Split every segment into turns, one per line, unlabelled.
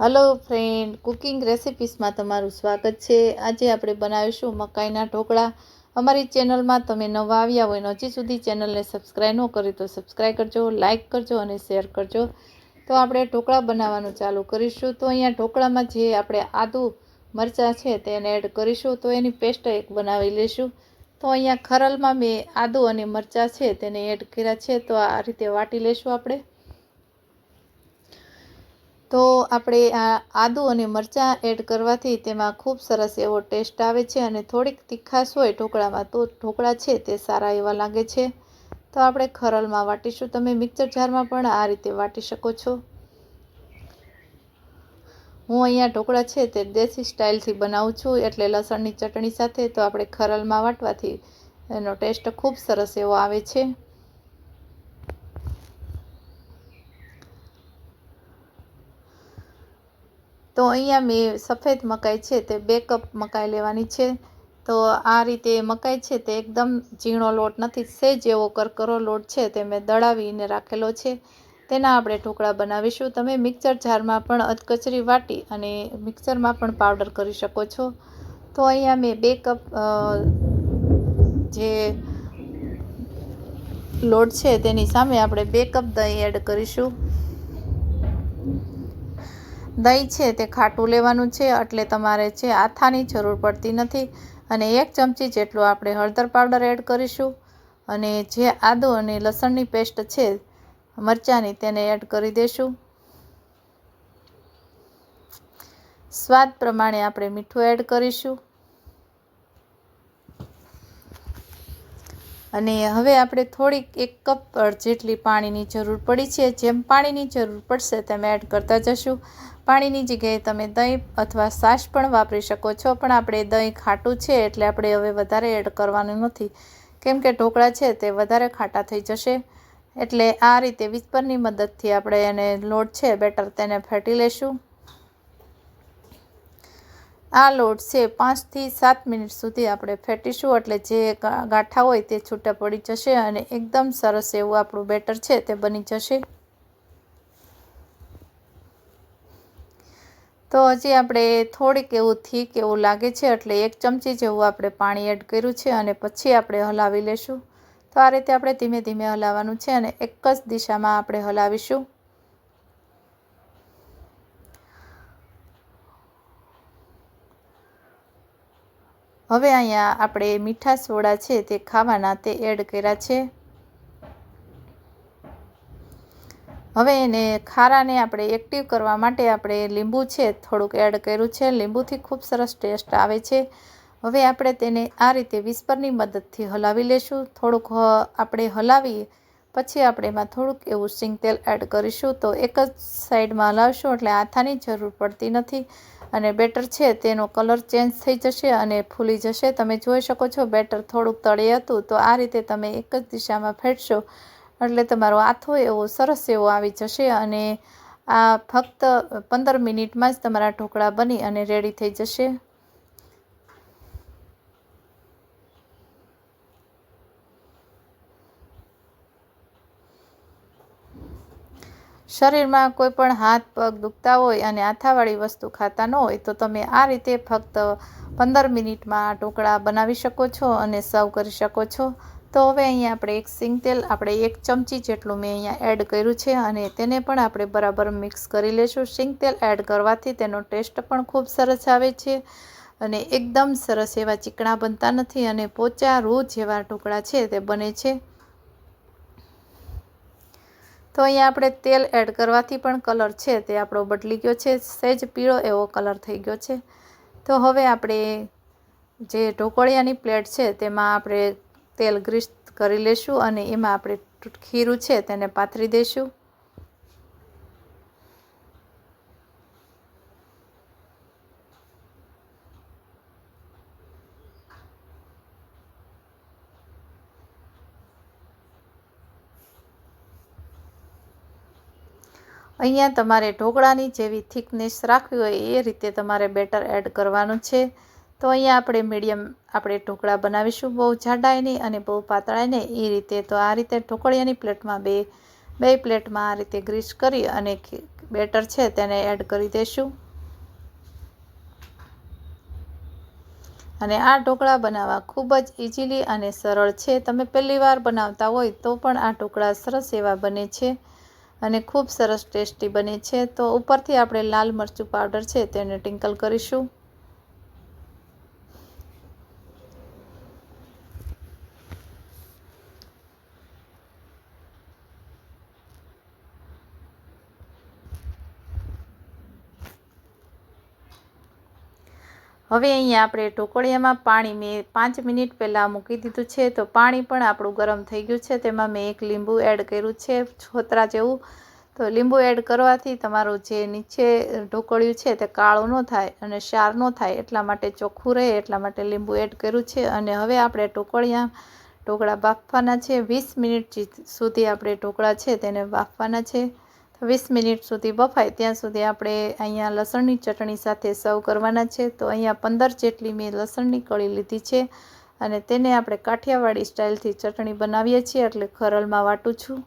Hello friend, cooking રેસિપીસમાં તમારું સ્વાગત છે। આજે આપણે બનાવીશું મકાઈના ઢોકળા। અમારી ચેનલમાં તમે નવા આવ્યા હોય અને હજી સુધી ચેનલને સબસ્ક્રાઈબ ન કરી તો સબસ્ક્રાઈબ કરજો, લાઇક કરજો અને શેર કરજો। તો આપણે ઢોકળા બનાવવાનું ચાલુ કરીશું। તો અહીંયા ઢોકળામાં જે આપણે આદુ મરચાં છે તેને એડ કરીશું, તો એની પેસ્ટ એક બનાવી લઈશું। તો અહીંયા ખરલમાં મેં આદુ અને મરચાં છે તેને એડ કર્યા છે, તો આ રીતે વાટી લઈશું આપણે। તો આપણે આ આદુ અને મરચાં એડ કરવાથી તેમાં ખૂબ સરસ એવો ટેસ્ટ આવે છે અને થોડીક તીખાશ હોય ઢોકળામાં તો ઢોકળા છે તે સારા એવા લાગે છે। તો આપણે ખરલમાં વાટીશું, તમે મિક્સર જારમાં પણ આ રીતે વાટી શકો છો। હું અહીંયા ઢોકળા છે તે દેશી સ્ટાઇલથી બનાવું છું, એટલે લસણની ચટણી સાથે। તો આપણે ખરલમાં વાટવાથી એનો ટેસ્ટ ખૂબ સરસ એવો આવે છે। તો અહીંયા મેં સફેદ મકાઈ છે તે 2 કપ મકાઈ લેવાની છે। તો આ રીતે મકાઈ છે તે એકદમ ઝીણો લોટ નથી, સહેજ એવો કરકરો લોટ છે તે મેં દળાવીને રાખેલો છે, તેના આપણે ઢોકળા બનાવીશું। તમે મિક્સર જારમાં પણ અધકચરી વાટી અને મિક્સરમાં પણ પાવડર કરી શકો છો। તો અહીંયા મેં 2 કપ જે લોટ છે તેની સામે આપણે 2 કપ દહીં એડ કરીશું। દહીં છે તે ખાટું લેવાનું છે, એટલે તમારે છે આથાની જરૂર પડતી નથી। અને 1 ચમચી જેટલું આપણે હળદર પાવડર એડ કરીશું અને જે આદુ અને લસણની પેસ્ટ છે મરચાંની તેને એડ કરી દઈશું। સ્વાદ પ્રમાણે આપણે મીઠું એડ કરીશું અને હવે આપણે થોડીક 1 કપ જેટલી પાણીની જરૂર પડી છે। જેમ પાણીની જરૂર પડશે તેમ એડ કરતા જશું। પાણીની જગ્યાએ તમે દહીં અથવા છાશ પણ વાપરી શકો છો, પણ આપણે દહીં ખાટું છે એટલે આપણે હવે વધારે એડ કરવાનું નથી, કેમ કે ઢોકળા છે તે વધારે ખાટા થઈ જશે। એટલે આ રીતે વિસ્પરની મદદથી આપણે એને લોટ છે બેટર તેને ફેટી લેશું। આ લોટ છે 5 થી 7 મિનિટ સુધી આપણે ફેટીશું, એટલે જે ગાંઠા હોય તે છૂટા પડી જશે અને એકદમ સરસ એવું આપણું બેટર છે તે બની જશે। તો હજી આપણે થોડીક એવું થીક એવું લાગે છે, એટલે 1 ચમચી જેવું આપણે પાણી એડ કર્યું છે અને પછી આપણે હલાવી લેશું। તો આ રીતે આપણે ધીમે ધીમે હલાવવાનું છે અને એક જ દિશામાં આપણે હલાવીશું। હવે અહીંયા આપણે મીઠા સોડા છે તે ખાવાના તે એડ કર્યા છે। હવે એને ખારાને આપણે એક્ટિવ કરવા માટે આપણે લીંબુ છે થોડુંક એડ કર્યું છે। લીંબુથી ખૂબ સરસ ટેસ્ટ આવે છે। હવે આપણે તેને આ રીતે વિસ્પરની મદદથી હલાવી લેશું। થોડુંક આપણે હલાવી પછી આપણે એમાં થોડુંક એવું સિંગ તેલ એડ કરીશું। તો એક જ સાઈડમાં હલાવશું એટલે આથાની જરૂર પડતી નથી અને બેટર છે તેનો કલર ચેન્જ થઈ જશે અને ફૂલી જશે। તમે જોઈ શકો છો બેટર થોડુંક તળિયે હતું, તો આ રીતે તમે એક જ દિશામાં ફેટશો એટલે તમારો આથો એવો સરસ એવો આવી જશે અને આ ફક્ત 15 મિનિટમાં જ તમારા ઢોકળા બની અને રેડી થઈ જશે। શરીરમાં કોઈ પણ હાથ પગ દુખતા હોય અને આથાવાળી વસ્તુ ખાતા ન હોય તો તમે આ રીતે ફક્ત 15 મિનિટમાં આ ઢોકળા બનાવી શકો છો અને સર્વ કરી શકો છો। તો હવે અહીંયા આપણે એક સિંગ તેલ આપણે 1 ચમચી જેટલું મેં અહીંયા એડ કર્યું છે અને તેને પણ આપણે બરાબર મિક્સ કરી લઈશું। સિંગ તેલ એડ કરવાથી તેનો ટેસ્ટ પણ ખૂબ સરસ આવે છે અને એકદમ સરસ એવા ચીકણા બનતા નથી અને પોચા રૂ જેવા ઢોકળા છે તે બને છે। તો અહીંયા આપણે તેલ એડ કરવાથી પણ કલર છે તે આપણો બદલી ગયો છે, સહેજ પીળો એવો કલર થઈ ગયો છે। તો હવે આપણે જે ઢોકળિયાની પ્લેટ છે તેમાં આપણે તેલ ગ્રીસ કરી લેશું અને એમાં આપણે ખીરું છે તેને પાથરી દઈશું। અહીંયા તમારે ઢોકળાની જેવી થિકનેસ રાખવી હોય એ રીતે તમારે બેટર એડ કરવાનું છે। તો અહીંયા આપણે મીડિયમ આપણે ઢોકળા બનાવીશું, બહુ જાડાય નહીં અને બહુ પાતળાય નહીં એ રીતે। તો આ રીતે ઢોકળિયાની પ્લેટમાં બે પ્લેટમાં આ રીતે ગ્રીસ કરી અને બેટર છે તેને એડ કરી દઈશું. અને આ ઢોકળા બનાવવા ખૂબ જ ઇઝીલી અને સરળ છે. તમે પહેલી વાર બનાવતા હોય તો પણ આ ઢોકળા સરસ એવા બને છે અને ખૂબ સરસ ટેસ્ટી બને છે. તો ઉપરથી આપણે લાલ મરચું પાવડર છે તેને ટિંકલ કરીશું. હવે અહીંયા આપણે ઢોકળિયામાં પાણી મેં 5 મિનિટ પહેલાં મૂકી દીધું છે. તો પાણી પણ આપણું ગરમ થઈ ગયું છે. તેમાં મેં એક લીંબુ એડ કર્યું છે, છોતરા જેવું. તો લીંબુ એડ કરવાથી તમારું જે નીચે ઢોકળિયું છે તે કાળું ન થાય અને ક્ષાર ન થાય, એટલા માટે ચોખ્ખું રહે એટલા માટે લીંબુ એડ કર્યું છે. અને હવે આપણે ઢોકળા બાફવાના છે. 20 મિનિટ સુધી આપણે ઢોકળા છે તેને બાફવાના છે. 20 મિનિટ સુધી બફાય ત્યાં સુધી આપણે અહીંયા લસણની ચટણી સાથે સર્વ કરવાના છે. તો અહીંયા 15 જેટલી મેં લસણની કળી લીધી છે અને તેને આપણે કાઠિયાવાડી સ્ટાઇલથી ચટણી બનાવીએ છીએ એટલે ખરલમાં વાટું છું.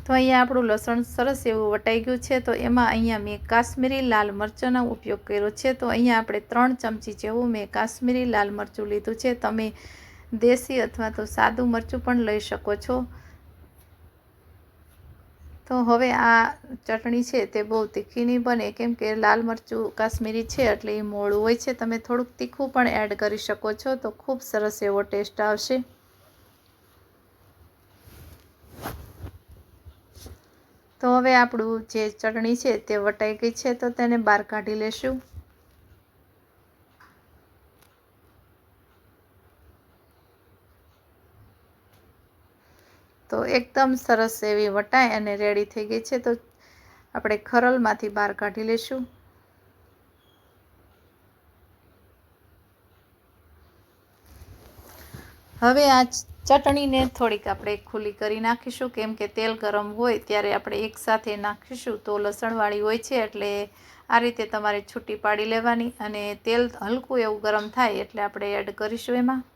તો અહીંયા આપણું લસણ સરસ એવું વટાઈ ગયું છે. તો એમાં અહીંયા મેં કાશ્મીરી લાલ મરચાંનો ઉપયોગ કર્યો છે. તો અહીંયા આપણે 3 ચમચી જેવું મેં કાશ્મીરી લાલ મરચું લીધું છે. તમે દેશી અથવા તો સાદું મરચું પણ લઈ શકો છો. તો હવે આ ચટણી છે તે બહુ તીખી નહીં બને, કેમ કે લાલ મરચું કાશ્મીરી છે એટલે એ મોળું હોય છે. તમે થોડુંક તીખું પણ એડ કરી શકો છો તો ખૂબ સરસ એવો ટેસ્ટ આવશે. તો હવે આપણું જે ચટણી છે તે વટાઈ ગઈ છે તો તેને બહાર કાઢી લેશું. તો એકદમ સરસ એવી વટાઈ અને રેડી થઈ ગઈ છે. તો આપણે ખરલમાંથી બહાર કાઢી લેશું. હવે આ ચટણીને થોડીક આપણે ખુલ્લી કરી નાખીશું, કેમ કે તેલ ગરમ હોય ત્યારે આપણે એકસાથે નાખીશું તો લસણવાળી હોય છે એટલે આ રીતે તમારે છૂટી પાડી લેવાની અને તેલ હલકું એવું ગરમ થાય એટલે આપણે એડ કરીશું એમાં.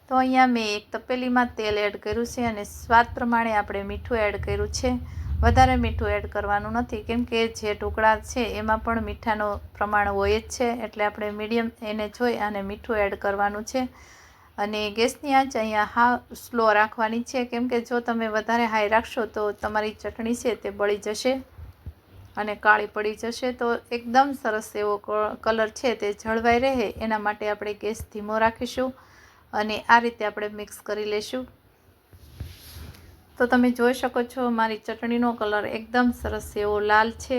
તો અહીંયા મેં એક તપેલીમાં તેલ એડ કર્યું છે અને સ્વાદ પ્રમાણે આપણે મીઠું એડ કર્યું છે. વધારે મીઠું એડ કરવાનું નથી, કેમ કે જે ઢોકળા છે એમાં પણ મીઠાનું પ્રમાણ હોય જ છે એટલે આપણે મીડિયમ એને જોઈ અને મીઠું એડ કરવાનું છે. અને ગેસની આંચ અહીંયા સ્લો રાખવાની છે, કેમ કે જો તમે વધારે હાઈ રાખશો તો તમારી ચટણી છે તે બળી જશે અને કાળી પડી જશે. તો એકદમ સરસ એવો કલર છે તે જળવાઈ રહે એના માટે આપણે ગેસ ધીમો રાખીશું અને આ રીતે આપણે મિક્સ કરી લેશું. તો તમે જોઈ શકો છો મારી ચટણીનો કલર એકદમ સરસ એવો લાલ છે.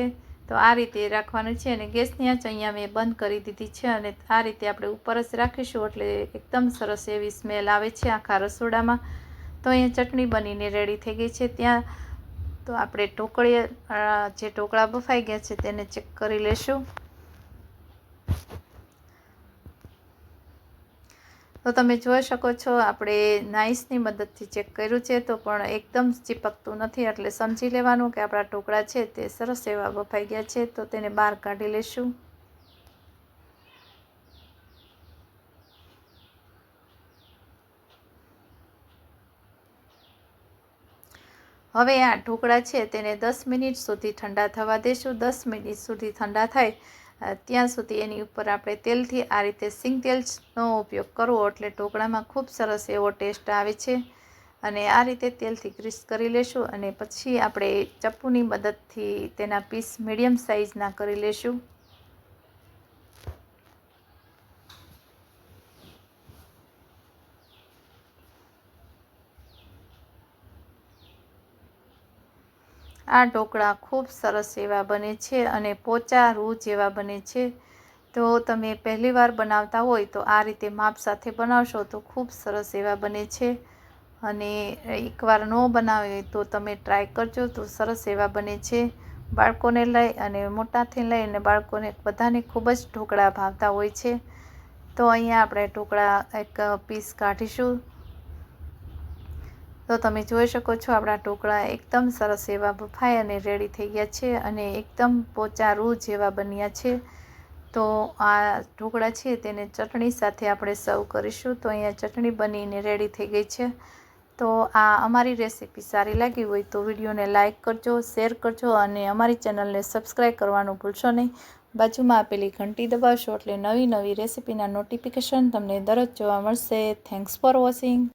તો આ રીતે રાખવાનું છે અને ગેસની આંચ અહીંયા મેં બંધ કરી દીધી છે અને આ રીતે આપણે ઉપર જ રાખીશું એટલે એકદમ સરસ એવી સ્મેલ આવે છે આખા રસોડામાં. તો અહીંયા ચટણી બનીને રેડી થઈ ગઈ છે. ત્યાં તો આપણે જે ઢોકળા બફાઈ ગયા છે તેને ચેક કરી લેશું. તો તમે જોઈ શકો છો આપણે નાઇસની મદદથી ચેક કર્યું છે તો પણ એકદમ ચીપકતું નથી, એટલે સમજી લેવાનું કે આપણા ઢોકળા છે તે સરસ એવા બફાઈ ગયા છે. તો તેને બહાર કાઢી લેશું. હવે આ ઢોકળા છે તેને 10 મિનિટ સુધી ઠંડા થવા દેશું. 10 મિનિટ સુધી ઠંડા થાય ત્યાં સુધી એની ઉપર આપણે તેલથી આ રીતે સિંગ તેલનો ઉપયોગ કરવો એટલે ઢોકળામાં ખૂબ સરસ એવો ટેસ્ટ આવે છે. અને આ રીતે તેલથી ગ્રીસ કરી લેશું અને પછી આપણે ચપ્પુની મદદથી તેના પીસ મીડિયમ સાઇઝના કરી લેશું. આ ઢોકળા ખૂબ સરસ એવા બને છે અને પોચા રૂ જેવા બને છે. તો તમે પહેલી વાર બનાવતા હોય તો આ રીતે માપ સાથે બનાવશો તો ખૂબ સરસ એવા બને છે. અને એકવાર ન બનાવે તો તમે ટ્રાય કરજો તો સરસ એવા બને છે. બાળકોને લઈ અને મોટાથી લઈ અને બાળકોને બધાને ખૂબ જ ઢોકળા ભાવતા હોય છે. તો અહીંયા આપણે ઢોકળા એક પીસ કાઢીશું તો તમે જોઈ શકો છો આપણા ઢોકળા એકદમ સરસ એવા બફાઈ અને રેડી થઈ ગયા છે અને એકદમ પોચા રૂ જેવા બન્યા છે। તો આ ઢોકળા છે તેને ચટણી સાથે આપણે સર્વ કરીશું। તો અહીંયા ચટણી બનીને રેડી થઈ ગઈ છે। તો આ અમારી રેસીપી સારી લાગી હોય તો વિડીયોને લાઇક કરજો, શેર કરજો અને અમારી ચેનલને સબસ્ક્રાઈબ કરવાનું ભૂલશો નહીં। બાજુમાં આપેલી ઘંટી દબાવશો એટલે નવી રેસીપીના નોટિફિકેશન તમને દરરોજ જોવા મળશે। Thanks for watching.